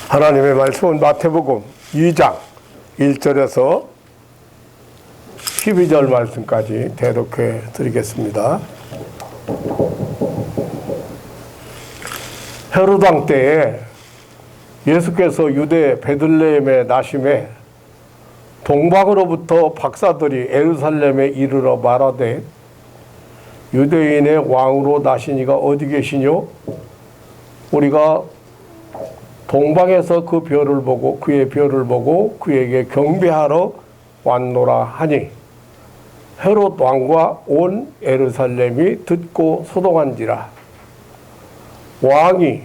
하나님의 말씀은 마태복음 2장 1절에서 12절 말씀까지 대독해 드리겠습니다. 헤롯 왕 때에 예수께서 유대 베들레헴에 나심에 동방으로부터 박사들이 예루살렘에 이르러 말하되 유대인의 왕으로 나시니가 어디 계시뇨? 우리가 동방에서 그 별을 보고 그의 별을 보고 그에게 경배하러 왔노라 하니 헤롯 왕과 온 예루살렘이 듣고 소동한지라. 왕이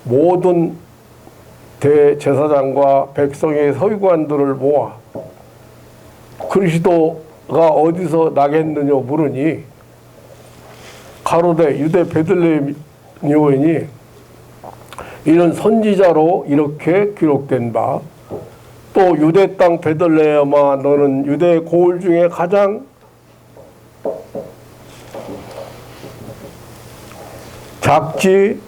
모든 대제사장과 백성의 서기관들을 모아 그리스도가 어디서 나겠느냐 물으니 가로되 유대 베들레헴 요인이 이는 선지자로 이렇게 기록된 바 또 유대 땅 베들레헴아 너는 유대 고을 중에 가장 작지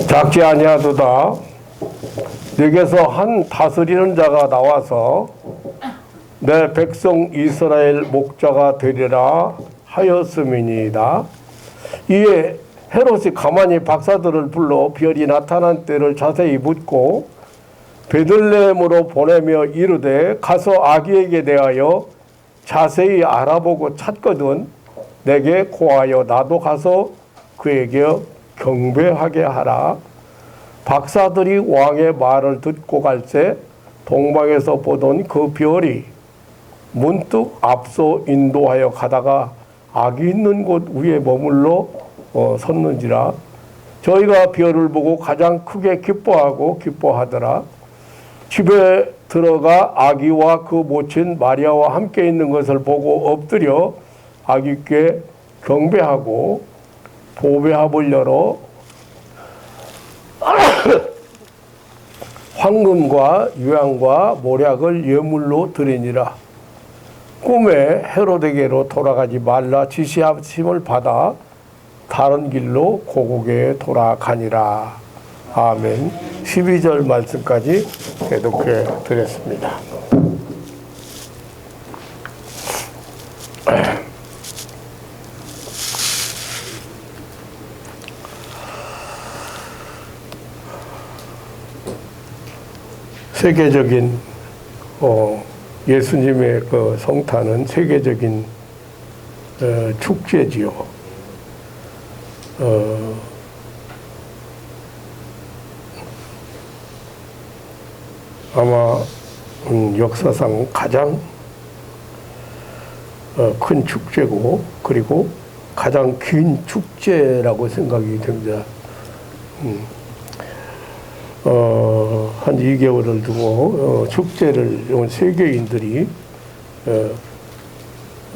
작지 아니하도다. 내게서 한 다스리는 자가 나와서 내 백성 이스라엘 목자가 되리라 하였음이니이다. 이에 헤롯이 가만히 박사들을 불러 별이 나타난 때를 자세히 묻고 베들레헴으로 보내며 이르되 가서 아기에게 대하여 자세히 알아보고 찾거든 내게 고하여 나도 가서 그에게 경배하게 하라. 박사들이 왕의 말을 듣고 갈새 동방에서 보던 그 별이 문득 앞서 인도하여 가다가 악이 있는 곳 위에 머물러 섰는지라. 저희가 별을 보고 가장 크게 기뻐하더라. 집에 들어가 아기와 그 모친 마리아와 함께 있는 것을 보고 엎드려 아기께 경배하고 보배합을 열어 황금과 유향과 모략을 예물로 드리니라. 꿈에 헤롯에게로 돌아가지 말라 지시하심을 받아 다른 길로 고국에 돌아가니라. 아멘. 12절 말씀까지 대독해 드렸습니다. 세계적인 예수님의 그 성탄은 세계적인 축제지요. 아마 역사상 가장 큰 축제고 그리고 가장 긴 축제라고 생각이 됩니다. 한 2개월을 두고 축제를 세계인들이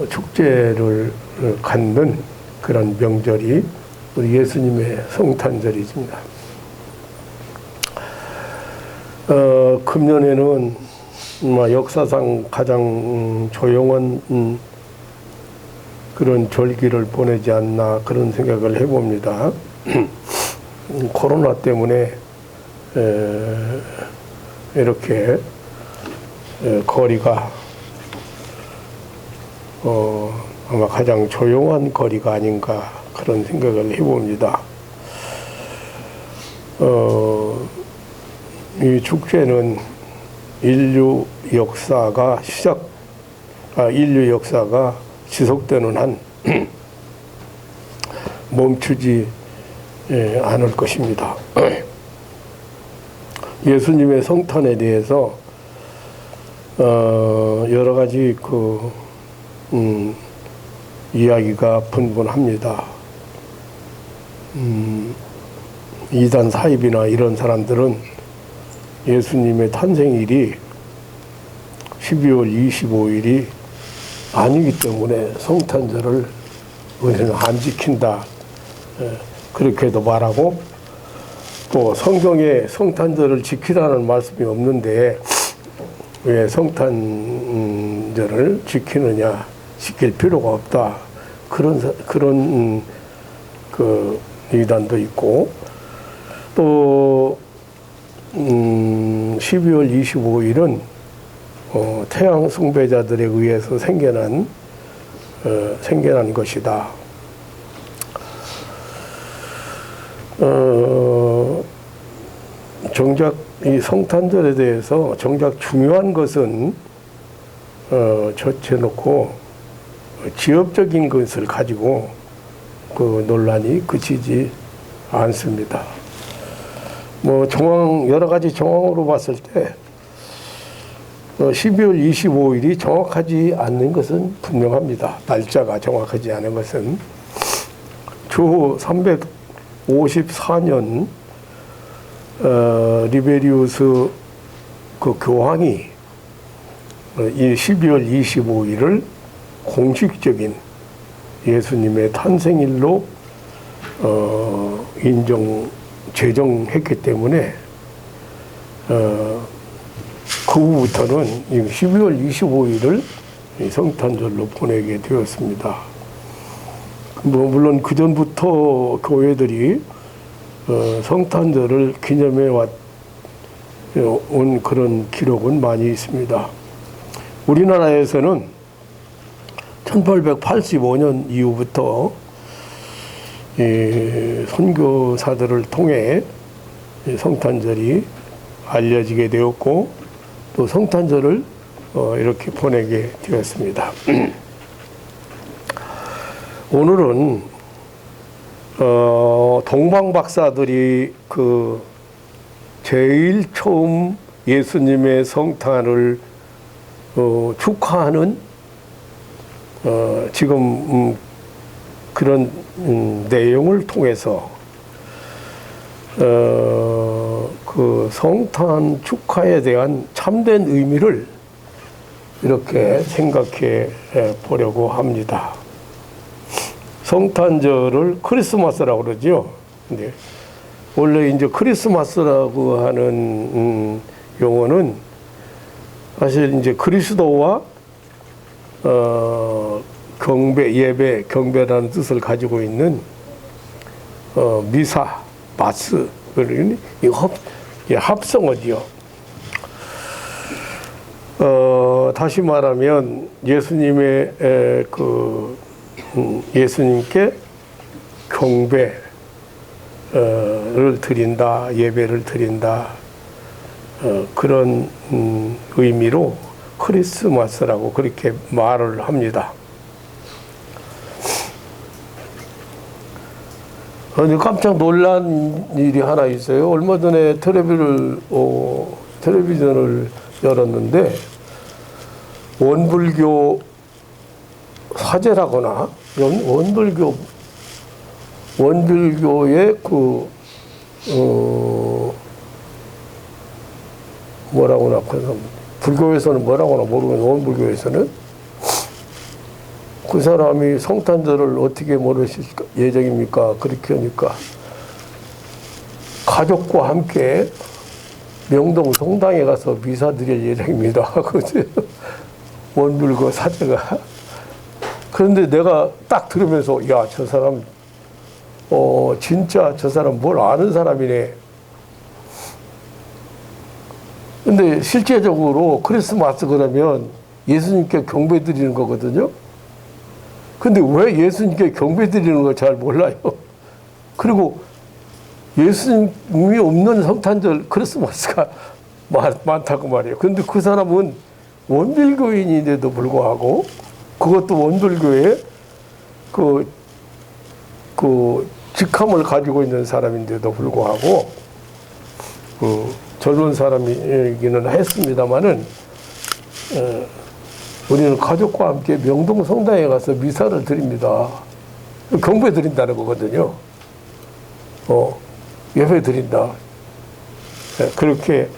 축제를 갖는 그런 명절이 우리 예수님의 성탄절이십니다. 금년에는 역사상 가장 조용한 그런 절기를 보내지 않나 그런 생각을 해봅니다. 코로나 때문에 이렇게 거리가 아마 가장 조용한 거리가 아닌가 그런 생각을 해봅니다. 이 축제는 인류 역사가 지속되는 한 멈추지 않을 것입니다. 예수님의 성탄에 대해서 여러 가지 이야기가 분분합니다. 이단 사입이나 이런 사람들은 예수님의 탄생일이 12월 25일이 아니기 때문에 성탄절을 우리는 안 지킨다. 그렇게도 말하고, 또 성경에 성탄절을 지키라는 말씀이 없는데 왜 성탄절을 지키느냐, 지킬 필요가 없다. 그런 그 이단도 있고, 또 12월 25일은 태양 숭배자들에 의해서 생겨난 것이다. 정작 이 성탄절에 대해서 정작 중요한 것은 젖혀놓고 지엽적인 것을 가지고 그 논란이 그치지 않습니다. 뭐 여러 가지 정황으로 봤을 때 12월 25일이 정확하지 않는 것은 분명합니다. 날짜가 정확하지 않은 것은 주 354년 리베리우스 그 교황이 이 12월 25일을 공식적인 예수님의 탄생일로 제정했기 때문에 그 후부터는 12월 25일을 성탄절로 보내게 되었습니다. 뭐 물론 그 전부터 교회들이 성탄절을 기념해 온 그런 기록은 많이 있습니다. 우리나라에서는 1885년 이후부터 선교사들을 통해 성탄절이 알려지게 되었고, 또 성탄절을 이렇게 보내게 되었습니다. 오늘은 동방 박사들이 그 제일 처음 예수님의 성탄을 축하하는 지금 그런 내용을 통해서 그 성탄 축하에 대한 참된 의미를 이렇게 생각해 보려고 합니다. 성탄절을 크리스마스라고 그러죠. 근데 원래 이제 크리스마스라고 하는 용어는 사실 이제 그리스도와 경배라는 뜻을 가지고 있는 미사, 마스, 합성어지요. 다시 말하면 예수님께 경배를 드린다, 예배를 드린다, 그런 의미로 크리스마스라고 그렇게 말을 합니다. 깜짝 놀란 일이 하나 있어요. 얼마 전에 텔레비전을 열었는데 원불교 사제라거나 원불교의 뭐라고나 불교에서는 뭐라고나 모르겠는데 원불교에서는 그 사람이 성탄절을 어떻게 모르실 예정입니까? 그렇게 하니까 가족과 함께 명동 성당에 가서 미사 드릴 예정입니다. 원불교 사제가. 그런데 내가 딱 들으면서 야, 저 사람 진짜 저 사람 뭘 아는 사람이네. 근데 실제적으로 크리스마스 그러면 예수님께 경배 드리는 거거든요. 근데 왜 예수님께 경배 드리는 걸 잘 몰라요. 그리고 예수님이 없는 성탄절 크리스마스가 많다고 말이에요. 근데 그 사람은 원불교인인데도 불구하고, 그것도 원불교의 그 직함을 가지고 있는 사람인데도 불구하고, 젊은 사람이기는 했습니다만은, 우리는 가족과 함께 명동 성당에 가서 미사를 드립니다. 경배 드린다는 거거든요. 예배 드린다. 그렇게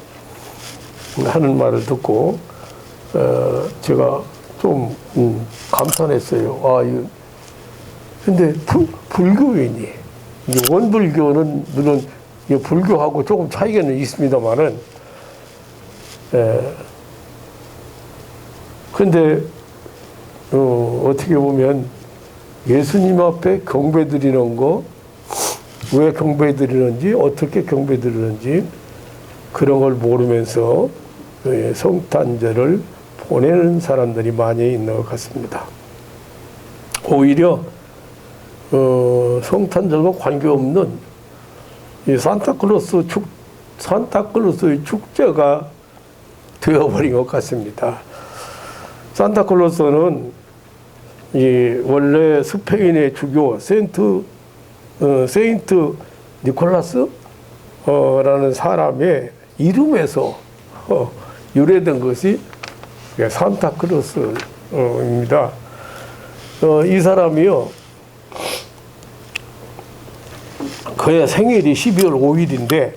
하는 말을 듣고 제가 좀 감탄했어요. 근데 불교인이 원불교는 물론 불교하고 조금 차이는 있습니다만은 근데 어떻게 보면 예수님 앞에 경배 드리는 거, 왜 경배 드리는지, 어떻게 경배 드리는지 그런 걸 모르면서 성탄절을 보내는 사람들이 많이 있는 것 같습니다. 오히려 성탄절과 관계없는 이 산타클로스의 축제가 되어버린 것 같습니다. 산타클로스는 원래 스페인의 주교 세인트 니콜라스 라는 사람의 이름에서 유래된 것이 산타클로스입니다. 이 사람이요, 그의 생일이 12월 5일인데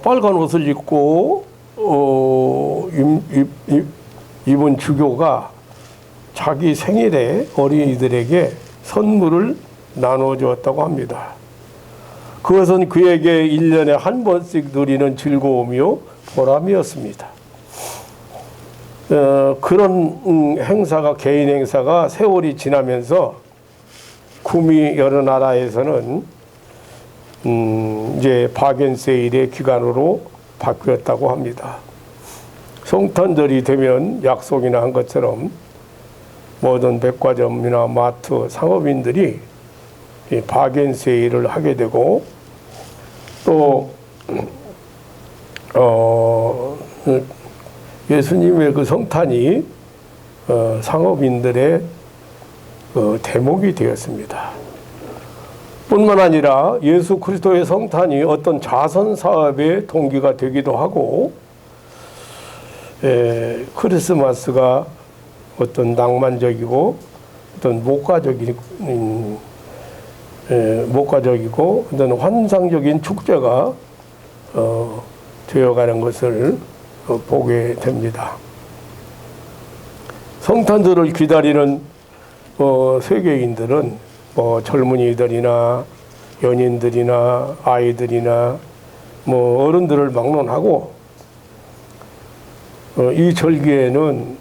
빨간 옷을 입고 입은 주교가 자기 생일에 어린이들에게 선물을 나눠주었다고 합니다. 그것은 그에게 1년에 한 번씩 누리는 즐거움이요 보람이었습니다. 그런 행사가, 개인 행사가 세월이 지나면서 구미 여러 나라에서는 이제 바겐세일의 기간으로 바뀌었다고 합니다. 성탄절이 되면 약속이나 한 것처럼 모든 백화점이나 마트 상업인들이 바겐세일을 하게 되고, 또 예수님의 그 성탄이 상업인들의 대목이 되었습니다. 뿐만 아니라 예수 그리스도의 성탄이 어떤 자선 사업의 동기가 되기도 하고, 크리스마스가 어떤 낭만적이고 어떤 목가적이고 어떤 환상적인 축제가 되어가는 것을 보게 됩니다. 성탄절을 기다리는 세계인들은 젊은이들이나 연인들이나 아이들이나 어른들을 막론하고 이 절기에는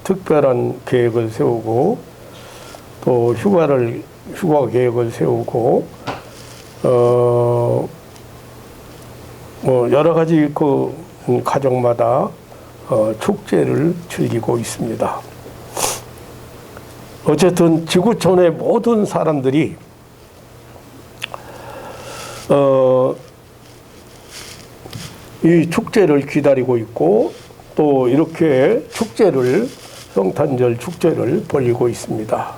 특별한 계획을 세우고 또 휴가 계획을 세우고 여러 가지 그 가정마다 축제를 즐기고 있습니다. 어쨌든 지구촌의 모든 사람들이 이 축제를 기다리고 있고 또 이렇게 성탄절 축제를 벌이고 있습니다.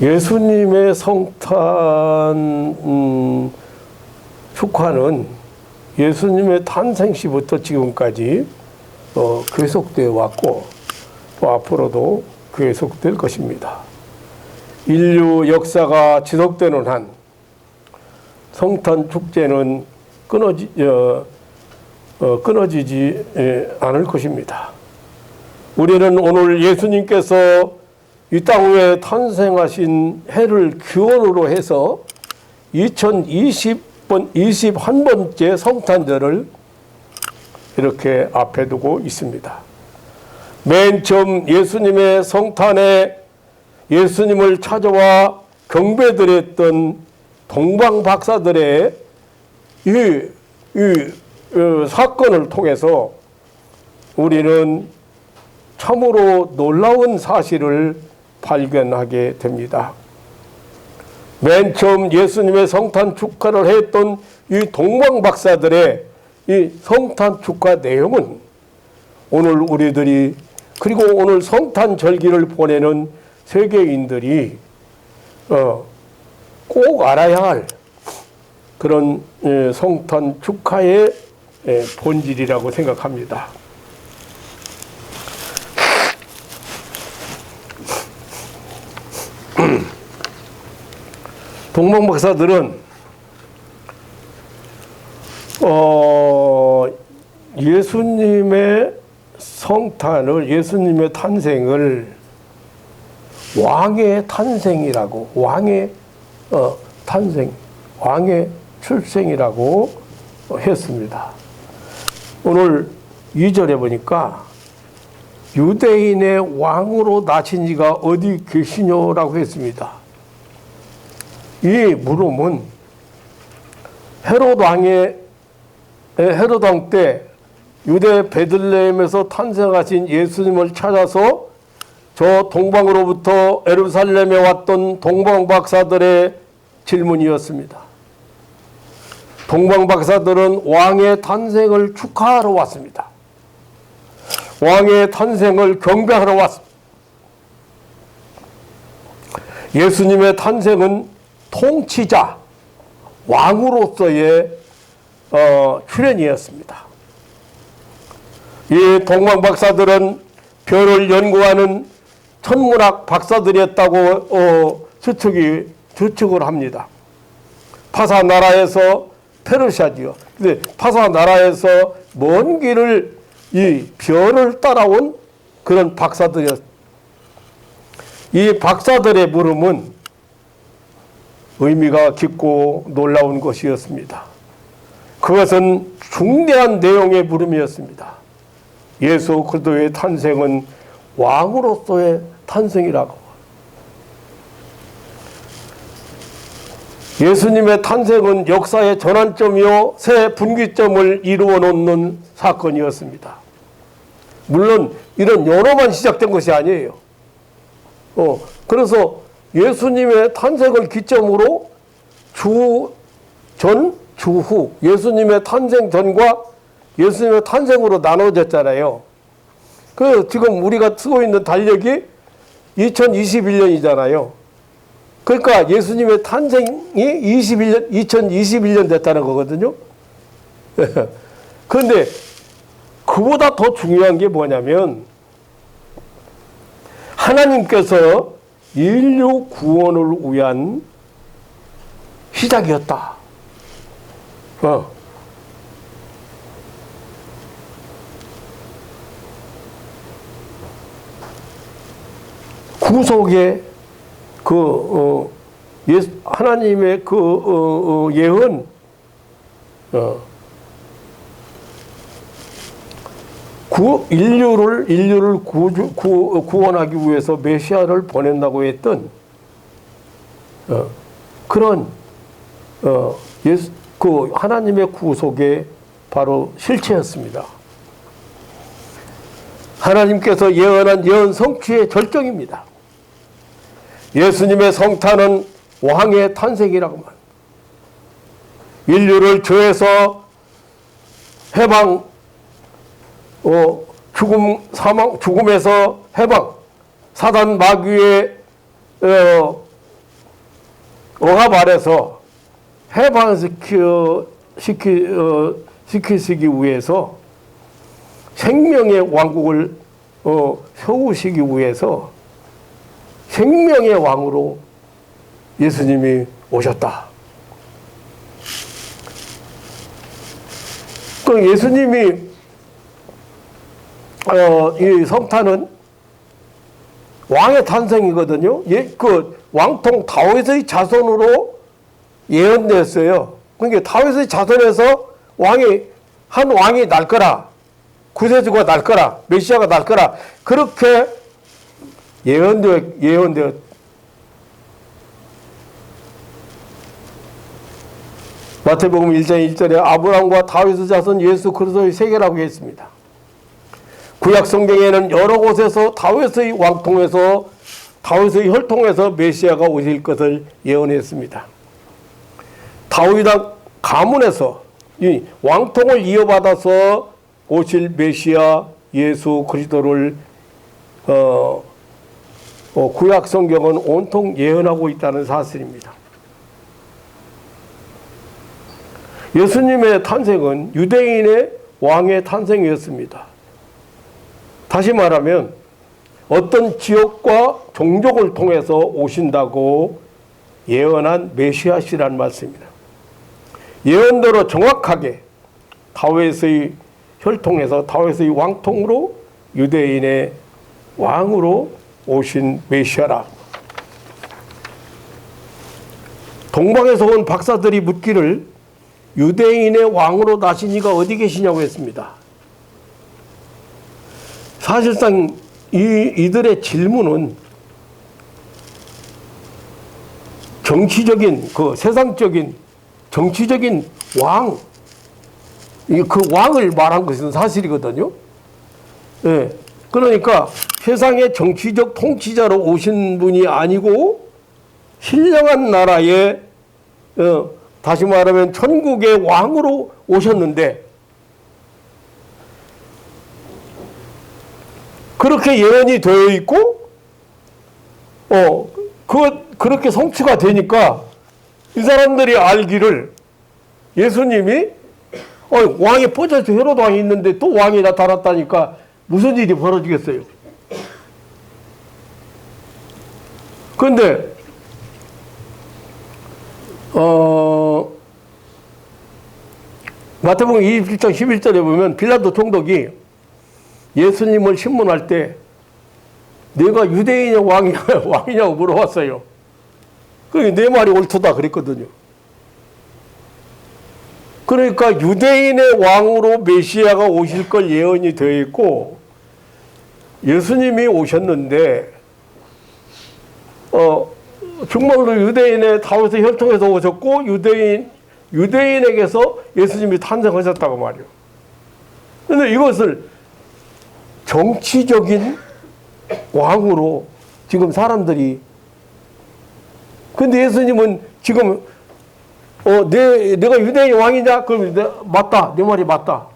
예수님의 성탄 축하는 예수님의 탄생 시부터 지금까지 계속되어 왔고 또 앞으로도 계속될 것입니다. 인류 역사가 지속되는 한 성탄 축제는 끊어지지 않을 것입니다. 우리는 오늘 예수님께서 이 땅 위에 탄생하신 해를 기원으로 해서 2021번째 성탄절을 이렇게 앞에 두고 있습니다. 맨 처음 예수님의 성탄에 예수님을 찾아와 경배드렸던 동방박사들의 이 사건을 통해서 우리는 참으로 놀라운 사실을 발견하게 됩니다. 맨 처음 예수님의 성탄 축하를 했던 이 동방박사들의 이 성탄 축하 내용은 오늘 우리들이, 그리고 오늘 성탄 절기를 보내는 세계인들이 꼭 알아야 할 그런 성탄 축하의 본질이라고 생각합니다. 동방박사들은 예수님의 성탄을, 예수님의 탄생을 왕의 탄생이라고, 왕의 탄생, 왕의 출생이라고 했습니다. 오늘 2절에 보니까 유대인의 왕으로 나신 이가 어디 계시뇨라고 했습니다. 이 물음은 헤롯 왕 때 유대 베들레헴에서 탄생하신 예수님을 찾아서 저 동방으로부터 예루살렘에 왔던 동방박사들의 질문이었습니다. 동방박사들은 왕의 탄생을 축하하러 왔습니다. 왕의 탄생을 경배하러 왔습니다. 예수님의 탄생은 통치자, 왕으로서의 출현이었습니다. 이 동방박사들은 별을 연구하는 천문학 박사들이었다고 추측을 합니다. 파사 나라에서, 페르시아지요. 근데 파사 나라에서 먼 길을 이 별을 따라온 그런 박사들이었습니다. 이 박사들의 물음은 의미가 깊고 놀라운 것이었습니다. 그것은 중대한 내용의 물음이었습니다. 예수 그리스도의 탄생은 왕으로서의 탄생이라고. 예수님의 탄생은 역사의 전환점이요 새 분기점을 이루어 놓는 사건이었습니다. 물론 이런 연호만 시작된 것이 아니에요. 그래서 예수님의 탄생을 기점으로 주전, 주후, 예수님의 탄생 전과 예수님의 탄생으로 나눠졌잖아요. 지금 우리가 쓰고 있는 달력이 2021년이잖아요. 그러니까 예수님의 탄생이 2021년 됐다는 거거든요. 그런데 그보다 더 중요한 게 뭐냐면 하나님께서 인류 구원을 위한 시작이었다. 구속의 하나님의 예언, 인류를 구원하기 위해서 메시아를 보낸다고 했던 그런 하나님의 구속의 바로 실체였습니다. 하나님께서 예언한 예언 성취의 절정입니다. 예수님의 성탄은 왕의 탄생이라고 말합니다. 인류를 죄에서 해방, 죽음에서 해방, 사단 마귀의 억압 아래서 해방시키기 위해서 생명의 왕국을 세우시기 위해서 생명의 왕으로 예수님이 오셨다. 그 예수님이 이 성탄은 왕의 탄생이거든요. 그 왕통 다윗의 자손으로 예언됐어요. 그러니까 다윗의 자손에서 한 왕이 날 거라, 구세주가 날 거라, 메시아가 날 거라, 그렇게 예언되었. 마태복음 1장 1절에 아브라함과 다윗의 자손 예수 그리스도의 세계라고 했습니다. 구약 성경에는 여러 곳에서 다윗의 왕통에서, 다윗의 혈통에서 메시아가 오실 것을 예언했습니다. 다윗 가문에서 이 왕통을 이어받아서 오실 메시아 예수 그리스도를 구약 성경은 온통 예언하고 있다는 사실입니다. 예수님의 탄생은 유대인의 왕의 탄생이었습니다. 다시 말하면 어떤 지역과 종족을 통해서 오신다고 예언한 메시아시라는 말씀입니다. 예언대로 정확하게 다윗의 혈통에서 다윗의 왕통으로 유대인의 왕으로 오신 메시아라. 동방에서 온 박사들이 묻기를 유대인의 왕으로 나신 이가 어디 계시냐고 했습니다. 사실상 이들의 질문은 정치적인 세상적인 정치적인 왕, 그 왕을 말한 것은 사실이거든요. 예. 그러니까 세상의 정치적 통치자로 오신 분이 아니고 신령한 나라의 다시 말하면 천국의 왕으로 오셨는데 그렇게 예언이 되어 있고 그렇게 성취가 되니까 이 사람들이 알기를 예수님이 왕이 뻗어서 헤로드 왕이 있는데 또 왕이 나타났다니까 무슨 일이 벌어지겠어요. 그런데 마태복음 27장 11절에 보면 빌라도 총독이 예수님을 신문할 때 내가 유대인의 왕이냐고 물어봤어요. 그러니까 내 말이 옳다 그랬거든요. 그러니까 유대인의 왕으로 메시아가 오실 걸 예언이 되어 있고 예수님이 오셨는데 정말로 유대인의 다윗의 혈통에서 오셨고 유대인에게서 예수님이 탄생하셨다고 말이에요. 그런데 이것을 정치적인 왕으로 지금 사람들이 근데 예수님은 지금 내가 유대인의 왕이냐? 그럼 맞다. 내 말이 맞다.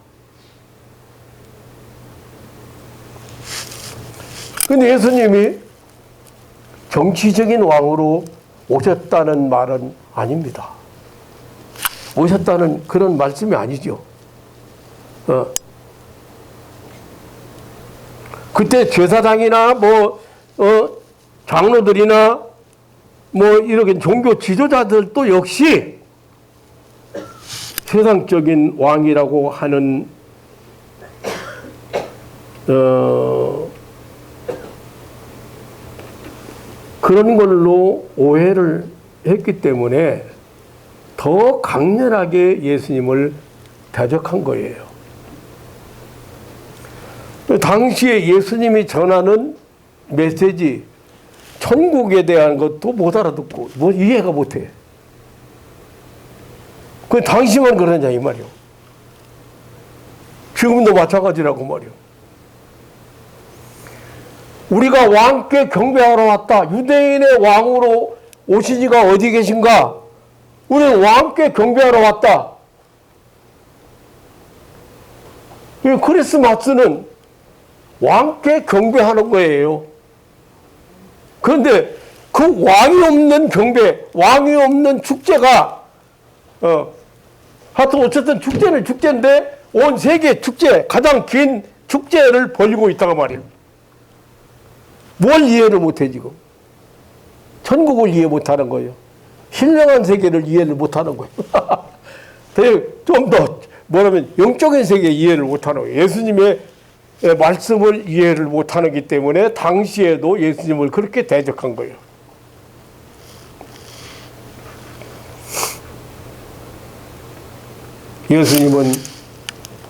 근데 예수님이 정치적인 왕으로 오셨다는 말은 아닙니다. 오셨다는 그런 말씀이 아니죠. 그때 제사장이나 장로들이나 이렇게 종교 지도자들도 역시 세상적인 왕이라고 하는 그런 걸로 오해를 했기 때문에 더 강렬하게 예수님을 대적한 거예요. 당시에 예수님이 전하는 메시지, 천국에 대한 것도 못 알아듣고 이해가 못해. 그 당시만 그러냐 이 말이요. 지금도 마찬가지라고 말이요. 우리가 왕께 경배하러 왔다. 유대인의 왕으로 오신 이가 어디 계신가? 우리는 왕께 경배하러 왔다. 크리스마스는 왕께 경배하는 거예요. 그런데 그 왕이 없는 경배, 왕이 없는 축제가 하여튼 어쨌든 축제는 축제인데 온 세계 축제, 가장 긴 축제를 벌이고 있다가 말이에요. 뭘 이해를 못해 지금. 천국을 이해 못하는 거예요. 신령한 세계를 이해를 못하는 거예요. 좀 더 뭐냐면 영적인 세계 이해를 못하는 거예요. 예수님의 말씀을 이해를 못하기 때문에 당시에도 예수님을 그렇게 대적한 거예요. 예수님은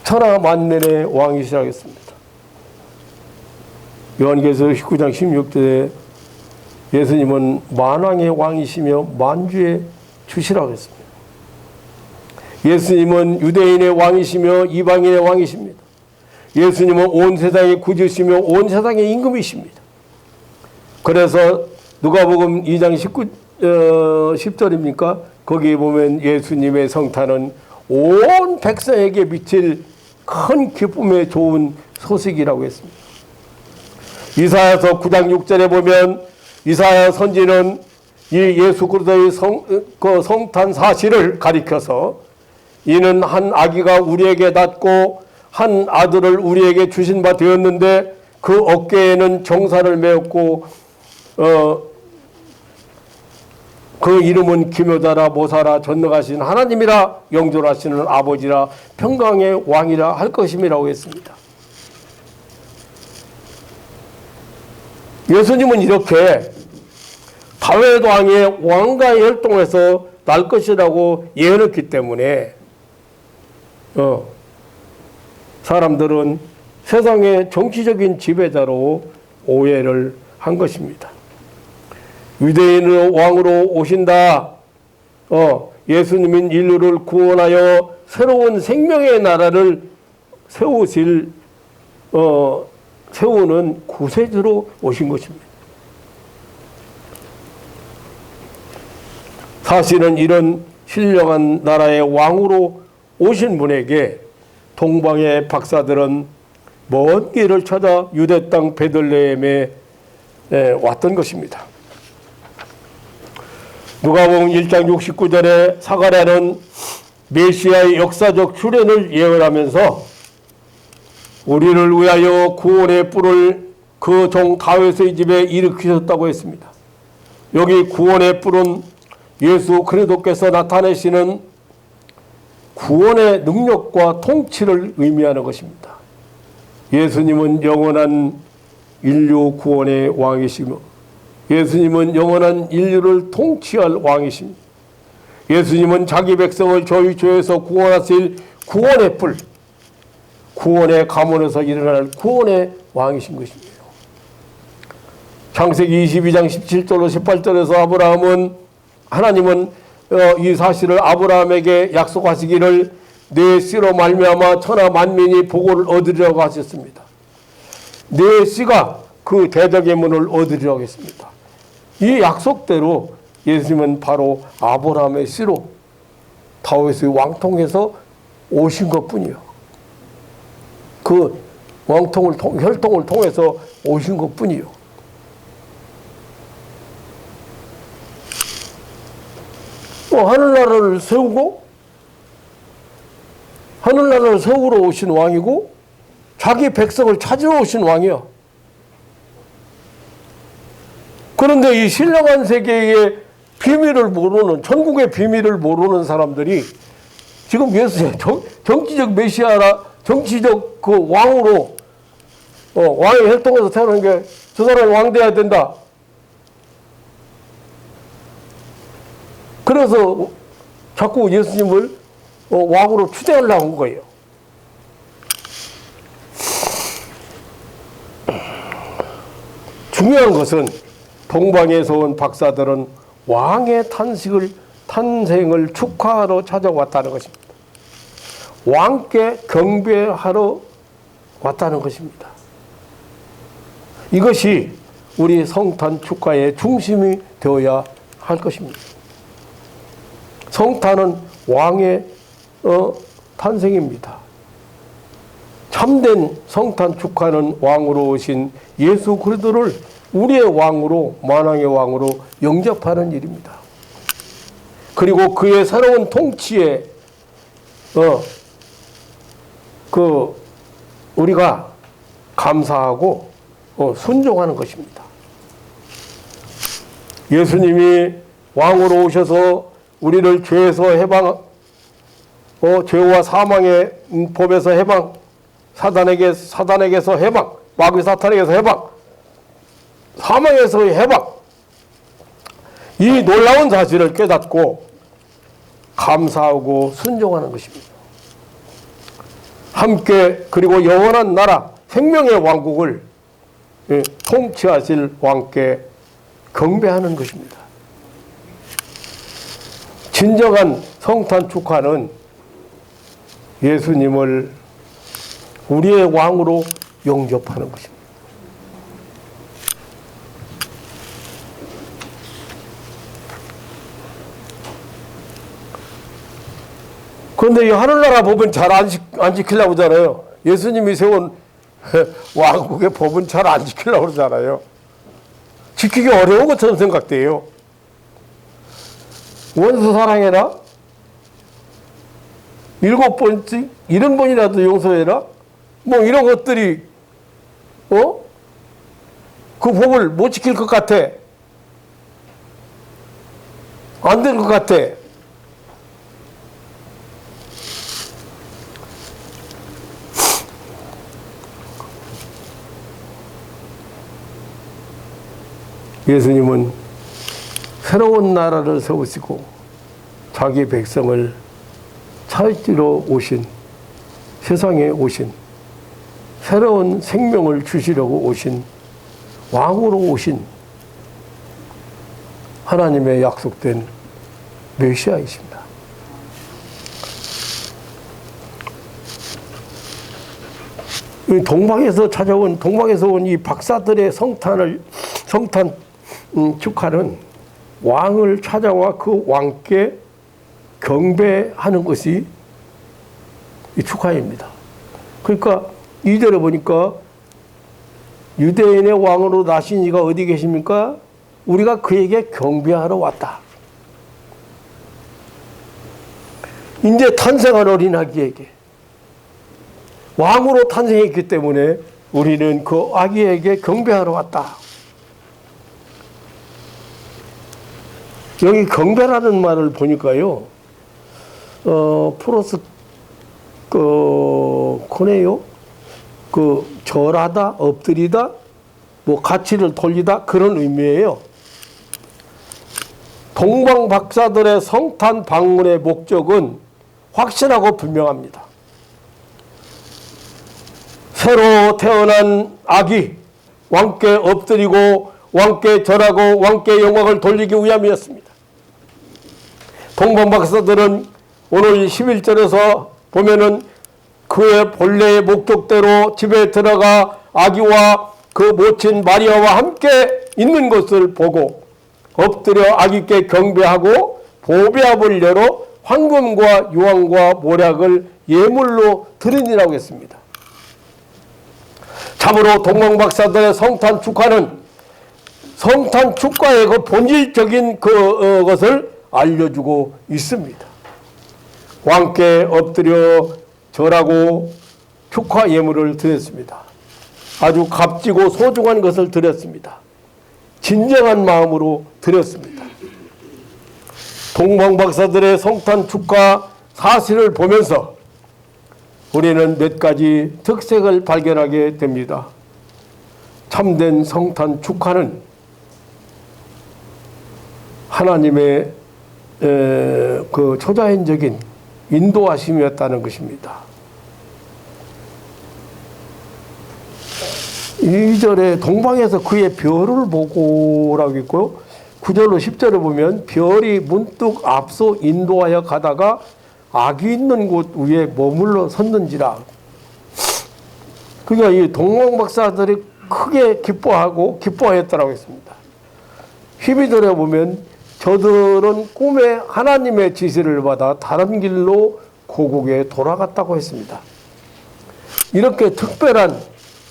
천하 만민의 왕이시라고 했습니다. 요한계시록 19장 16절에 예수님은 만왕의 왕이시며 만주의 주시라고 했습니다. 예수님은 유대인의 왕이시며 이방인의 왕이십니다. 예수님은 온 세상의 구주시며 온 세상의 임금이십니다. 그래서 누가복음 2장 10절입니까? 거기에 보면 예수님의 성탄은 온 백성에게 미칠 큰 기쁨의 좋은 소식이라고 했습니다. 이사야서 9장 6절에 보면 이사야 선지는 이 예수 그리스도의 성탄 사실을 가리켜서 이는 한 아기가 우리에게 낳고 한 아들을 우리에게 주신 바 되었는데 그 어깨에는 정사를 메었고 그 이름은 기묘자라 모사라 전능하신 하나님이라 영존하시는 아버지라 평강의 왕이라 할 것임이라고 했습니다. 예수님은 이렇게 다윗 왕의 왕가의 혈통에서 날 것이라고 예언했기 때문에 사람들은 세상의 정치적인 지배자로 오해를 한 것입니다. 유대인의 왕으로 오신다. 예수님은 인류를 구원하여 새로운 생명의 나라를 세우는 구세주로 오신 것입니다. 사실은 이런 신령한 나라의 왕으로 오신 분에게 동방의 박사들은 먼 길을 찾아 유대 땅 베들레헴에 왔던 것입니다. 누가복음 1장 69절에 사가랴는 메시아의 역사적 출현을 예언하면서 우리를 위하여 구원의 뿔을 그 종 다윗의 집에 일으키셨다고 했습니다. 여기 구원의 뿔은 예수 그리스도께서 나타내시는 구원의 능력과 통치를 의미하는 것입니다. 예수님은 영원한 인류 구원의 왕이시며 예수님은 영원한 인류를 통치할 왕이십니다. 예수님은 자기 백성을 저희 죄에서 구원하실 구원의 뿔, 구원의 가문에서 일어날 구원의 왕이신 것입니다. 창세기 22장 17절로 18절에서 하나님은 이 사실을 아브라함에게 약속하시기를 내 씨로 말미암아 천하 만민이 복을 얻으리라고 하셨습니다. 내 씨가 그 대적의 문을 얻으리라고 했습니다. 이 약속대로 예수님은 바로 아브라함의 씨로 다윗의 왕통에서 오신 것뿐이요. 그 혈통을 통해서 오신 것뿐이요. 하늘나라를 세우고 하늘나라를 세우러 오신 왕이고 자기 백성을 찾으러 오신 왕이야. 그런데 이 신령한 세계의 비밀을 모르는, 천국의 비밀을 모르는 사람들이 지금 예수님 정치적 메시아라, 정치적 그 왕으로 왕의 혈통에서 태어난 게 저 사람이 왕 돼야 된다. 그래서 자꾸 예수님을 왕으로 추대하려고 한 거예요. 중요한 것은 동방에서 온 박사들은 왕의 탄생을 축하하러 찾아왔다는 것입니다. 왕께 경배하러 왔다는 것입니다. 이것이 우리 성탄 축하의 중심이 되어야 할 것입니다. 성탄은 왕의 탄생입니다. 참된 성탄 축하는 왕으로 오신 예수 그리스도를 우리의 왕으로, 만왕의 왕으로 영접하는 일입니다. 그리고 그의 새로운 통치에 우리가 감사하고 순종하는 것입니다. 예수님이 왕으로 오셔서 우리를 죄에서 해방, 죄와 사망의 법에서 해방, 사단에게서 해방, 마귀 사탄에게서 해방, 사망에서의 해방, 이 놀라운 사실을 깨닫고 감사하고 순종하는 것입니다. 함께 그리고 영원한 나라, 생명의 왕국을 통치하실 왕께 경배하는 것입니다. 진정한 성탄 축하는 예수님을 우리의 왕으로 영접하는 것입니다. 그런데 이 하늘나라 법은 잘 안 지키려고 하잖아요. 예수님이 세운 왕국의 법은 잘 안 지키려고 그러잖아요. 지키기 어려운 것처럼 생각돼요. 원수 사랑해라? 7번씩 70번이라도 용서해라? 뭐 이런 것들이 그 법을 못 지킬 것 같아. 안 된 것 같아. 예수님은 새로운 나라를 세우시고 자기 백성을 찾으러 오신, 세상에 오신, 새로운 생명을 주시려고 오신, 왕으로 오신 하나님의 약속된 메시아이십니다. 동방에서 온 이 박사들의 성탄 축하는 왕을 찾아와 그 왕께 경배하는 것이 이 축하입니다. 그러니까 2절에 보니까 유대인의 왕으로 나신 이가 어디 계십니까? 우리가 그에게 경배하러 왔다. 이제 탄생한 어린 아기에게 왕으로 탄생했기 때문에 우리는 그 아기에게 경배하러 왔다. 여기 경배라는 말을 보니까요, 프로스 코네요, 절하다, 엎드리다, 가치를 돌리다, 그런 의미예요. 동방 박사들의 성탄 방문의 목적은 확실하고 분명합니다. 새로 태어난 아기, 왕께 엎드리고 왕께 절하고 왕께 영광을 돌리기 위함이었습니다. 동방 박사들은 오늘 11절에서 보면은 그의 본래의 목적대로 집에 들어가 아기와 그 모친 마리아와 함께 있는 것을 보고 엎드려 아기께 경배하고 보배압을 열어 황금과 유황과 모략을 예물로 드리니라고 했습니다. 참으로 동방 박사들의 성탄 축하는 성탄 축가의 그 본질적인 것을 알려주고 있습니다. 왕께 엎드려 절하고 축하 예물을 드렸습니다. 아주 값지고 소중한 것을 드렸습니다. 진정한 마음으로 드렸습니다. 동방 박사들의 성탄 축가 사실을 보면서 우리는 몇 가지 특색을 발견하게 됩니다. 참된 성탄 축하는 하나님의 그 초자연적인 인도하심이었다는 것입니다. 2절에 동방에서 그의 별을 보고라고 있고요. 9절로 10절에 보면 별이 문득 앞서 인도하여 가다가 악이 있는 곳 위에 머물러 섰는지라. 그러니까 이 동방 박사들이 크게 기뻐했다라고 했습니다. 12절에 보면 저들은 꿈에 하나님의 지시를 받아 다른 길로 고국에 돌아갔다고 했습니다. 이렇게 특별한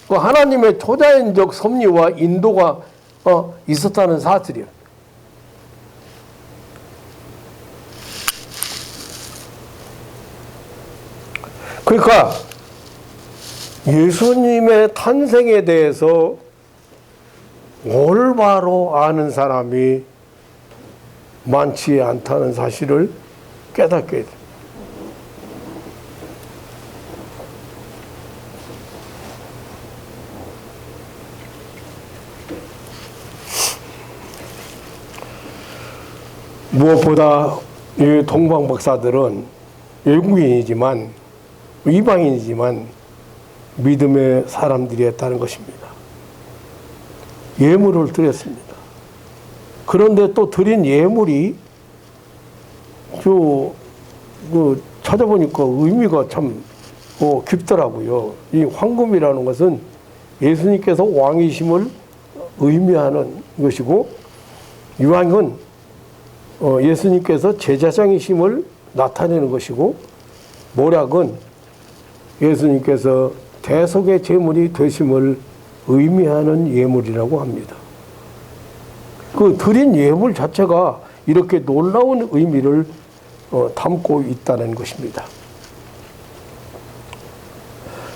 하나님의 초자연적 섭리와 인도가 있었다는 사실이에요. 그러니까 예수님의 탄생에 대해서 올바로 아는 사람이 많지 않다는 사실을 깨닫게 됩니다. 무엇보다 이 동방 박사들은 외국인이지만 이방인이지만 믿음의 사람들이었다는 것입니다. 예물을 드렸습니다. 그런데 또 드린 예물이 찾아보니까 의미가 참 깊더라고요. 이 황금이라는 것은 예수님께서 왕이심을 의미하는 것이고, 유황은 예수님께서 제사장이심을 나타내는 것이고, 모략은 예수님께서 대속의 제물이 되심을 의미하는 예물이라고 합니다. 그 드린 예물 자체가 이렇게 놀라운 의미를 담고 있다는 것입니다.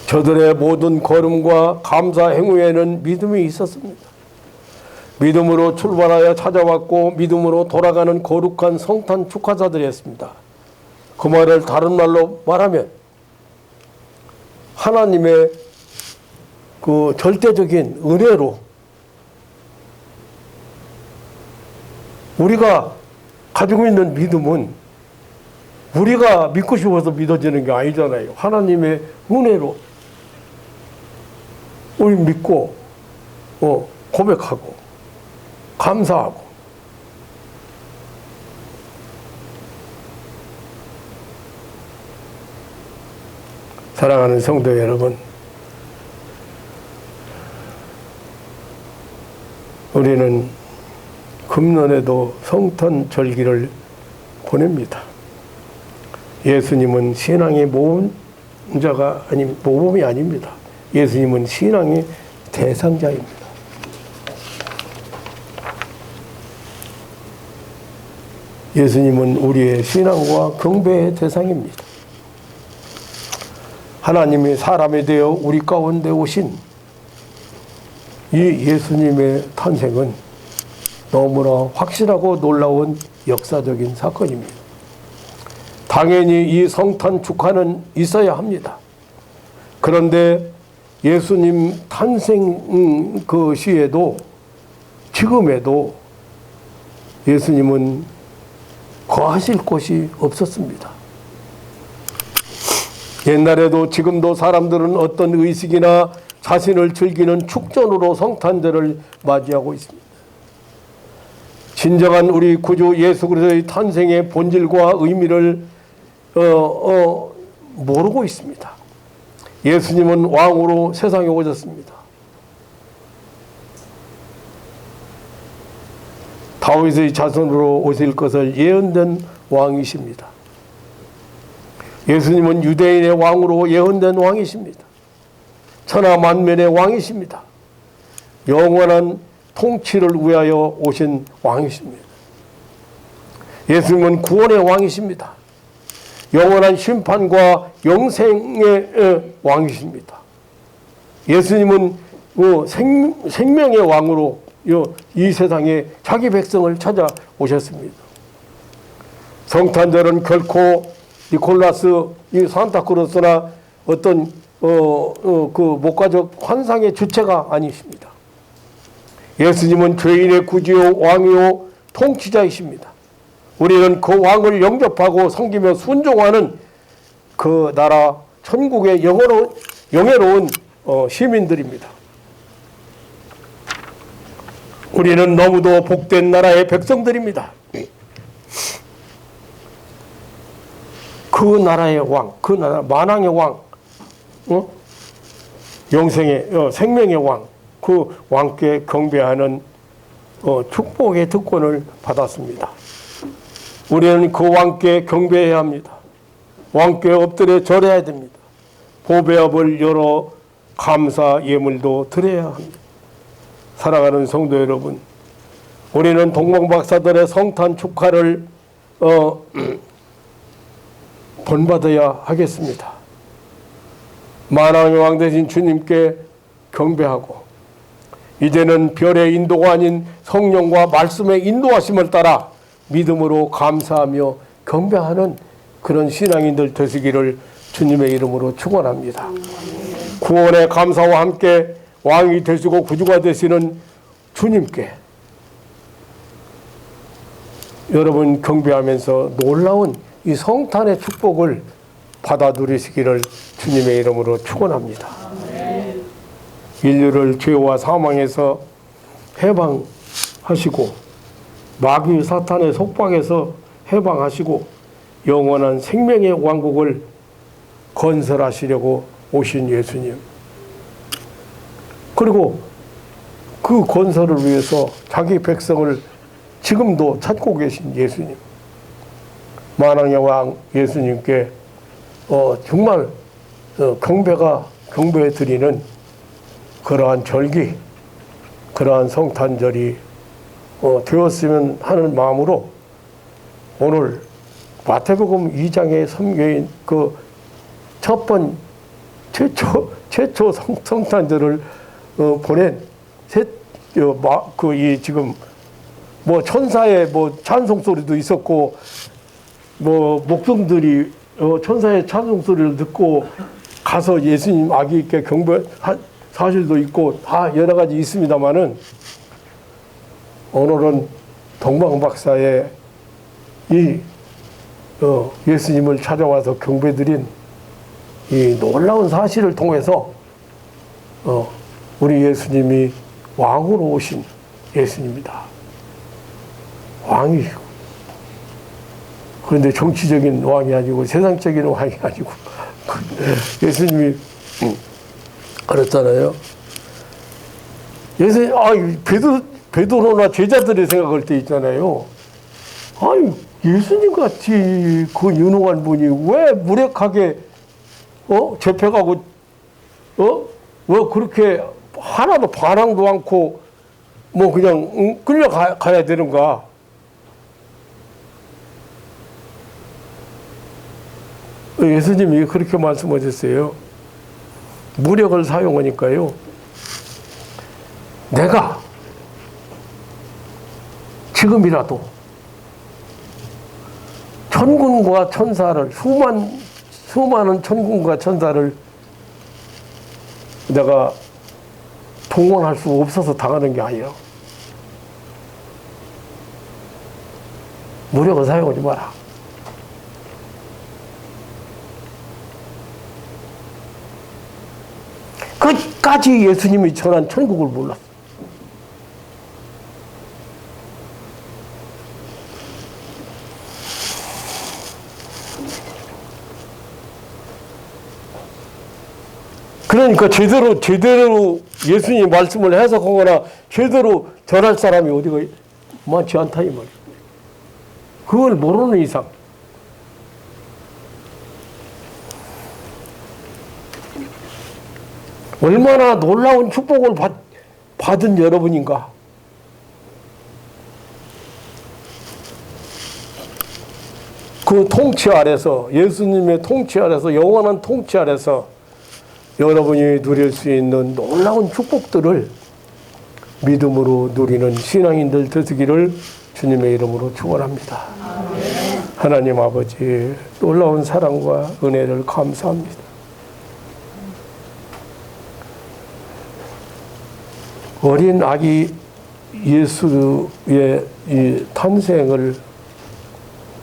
저들의 모든 걸음과 감사 행위에는 믿음이 있었습니다. 믿음으로 출발하여 찾아왔고 믿음으로 돌아가는 거룩한 성탄 축하사들이었습니다. 그 말을 다른 말로 말하면 하나님의 그 절대적인 은혜로 우리가 가지고 있는 믿음은 우리가 믿고 싶어서 믿어지는 게 아니잖아요. 하나님의 은혜로 우리 믿고 고백하고 감사하고 사랑하는 성도 여러분, 우리는 금년에도 성탄 절기를 보냅니다. 예수님은 신앙의 모범이 아닙니다. 예수님은 신앙의 대상자입니다. 예수님은 우리의 신앙과 경배의 대상입니다. 하나님이 사람이 되어 우리 가운데 오신 이 예수님의 탄생은 너무나 확실하고 놀라운 역사적인 사건입니다. 당연히 이 성탄 축하는 있어야 합니다. 그런데 예수님 탄생 그 시에도 지금에도 예수님은 거하실 곳이 없었습니다. 옛날에도 지금도 사람들은 어떤 의식이나 자신을 즐기는 축전으로 성탄절을 맞이하고 있습니다. 진정한 우리 구주 예수 그리스도의 탄생의 본질과 의미를 모르고 있습니다. 예수님은 왕으로 세상에 오셨습니다. 다윗의 자손으로 오실 것을 예언된 왕이십니다. 예수님은 유대인의 왕으로 예언된 왕이십니다. 천하 만면의 왕이십니다. 영원한 통치를 위하여 오신 왕이십니다. 예수님은 구원의 왕이십니다. 영원한 심판과 영생의 왕이십니다. 예수님은 생명의 왕으로 이 세상에 자기 백성을 찾아오셨습니다. 성탄절은 결코 니콜라스, 이 산타크로스나 어떤 그 목가적 환상의 주체가 아니십니다. 예수님은 죄인의 구주요 왕이요 통치자이십니다. 우리는 그 왕을 영접하고 섬기며 순종하는 그 나라 천국의 영예로운 시민들입니다. 우리는 너무도 복된 나라의 백성들입니다. 그 나라의 왕, 그 나라 만왕의 왕, 영생의 생명의 왕, 그 왕께 경배하는 축복의 특권을 받았습니다. 우리는 그 왕께 경배해야 합니다. 왕께 엎드려 절해야 됩니다. 보배업을 열어 감사 예물도 드려야 합니다. 사랑하는 성도 여러분, 우리는 동방박사들의 성탄 축하를 본받아야 하겠습니다. 만왕의 왕 되신 주님께 경배하고 이제는 별의 인도가 아닌 성령과 말씀의 인도하심을 따라 믿음으로 감사하며 경배하는 그런 신앙인들 되시기를 주님의 이름으로 축원합니다. 구원의 감사와 함께 왕이 되시고 구주가 되시는 주님께 여러분 경배하면서 놀라운 이 성탄의 축복을 받아 누리시기를 주님의 이름으로 축원합니다. 인류를 죄와 사망에서 해방하시고 마귀 사탄의 속박에서 해방하시고 영원한 생명의 왕국을 건설하시려고 오신 예수님, 그리고 그 건설을 위해서 자기 백성을 지금도 찾고 계신 예수님, 만왕의 왕 예수님께 정말 경배 드리는 그러한 절기, 그러한 성탄절이 되었으면 하는 마음으로 오늘 마태복음 2장의 선교인 그 최초 성탄절을 보낸 이 지금 뭐 천사의 뭐 찬송 소리도 있었고 뭐 목성들이 천사의 찬송 소리를 듣고 가서 예수님 아기께 경배한 사실도 있고 다 여러 가지 있습니다만은 오늘은 동방 박사의 이 예수님을 찾아와서 경배드린 이 놀라운 사실을 통해서 우리 예수님이 왕으로 오신 예수님이다. 왕이시고. 그런데 정치적인 왕이 아니고 세상적인 왕이 아니고 예수님이 그랬잖아요. 예수님, 베드로나 제자들이 생각할 때 있잖아요. 아니, 예수님 같이 그 유능한 분이 왜 무력하게, 잡혀가고, 왜 그렇게 하나도 반항도 않고, 뭐 그냥 끌려가야 되는가. 예수님이 그렇게 말씀하셨어요. 무력을 사용하니까요. 내가 지금이라도 천군과 천사를 수많은 천군과 천사를 내가 동원할 수 없어서 당하는 게 아니라 무력을 사용하지 마라. 끝까지 예수님이 전한 천국을 몰랐어. 그러니까 제대로 예수님 말씀을 해석하거나 제대로 전할 사람이 어디가 많지 않다 이 말이에요. 그걸 모르는 이상. 얼마나 놀라운 축복을 받은 여러분인가. 그 통치 아래서, 예수님의 통치 아래서, 영원한 통치 아래서 여러분이 누릴 수 있는 놀라운 축복들을 믿음으로 누리는 신앙인들 되시기를 주님의 이름으로 축원합니다. 하나님 아버지, 놀라운 사랑과 은혜를 감사합니다. 어린 아기 예수의 이 탄생을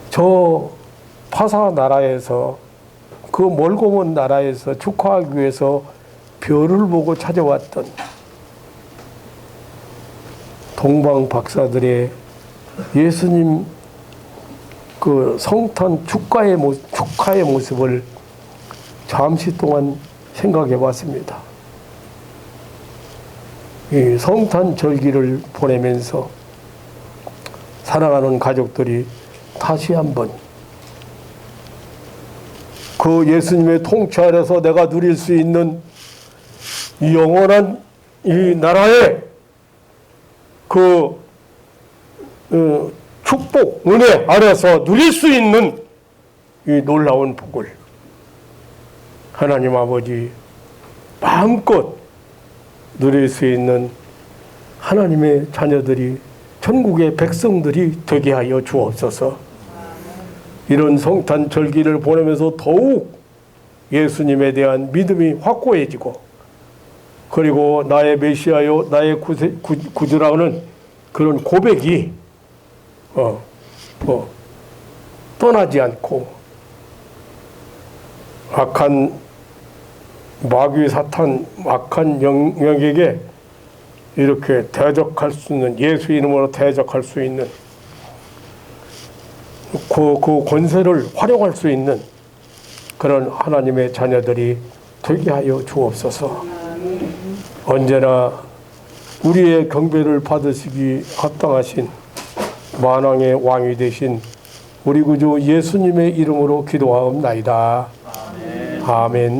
저 파사 나라에서 그 멀고 먼 나라에서 축하하기 위해서 별을 보고 찾아왔던 동방 박사들의 예수님 그 성탄 축하의 모습을 잠시 동안 생각해 봤습니다. 이 성탄 절기를 보내면서 사랑하는 가족들이 다시 한번 그 예수님의 통치 아래서 내가 누릴 수 있는 이 영원한 이 나라의 그 축복, 은혜 아래서 누릴 수 있는 이 놀라운 복을 하나님 아버지 마음껏 누릴 수 있는 하나님의 자녀들이 천국의 백성들이 되게 하여 주옵소서. 이런 성탄 절기를 보내면서 더욱 예수님에 대한 믿음이 확고해지고 그리고 나의 메시아요 나의 구주라는 그런 고백이 떠나지 않고 악한 마귀 사탄 악한 영역에게 이렇게 대적할 수 있는 예수 이름으로 대적할 수 있는 그 권세를 활용할 수 있는 그런 하나님의 자녀들이 되게 하여 주옵소서. 언제나 우리의 경배를 받으시기 합당하신 만왕의 왕이 되신 우리 구주 예수님의 이름으로 기도하옵나이다. 아멘.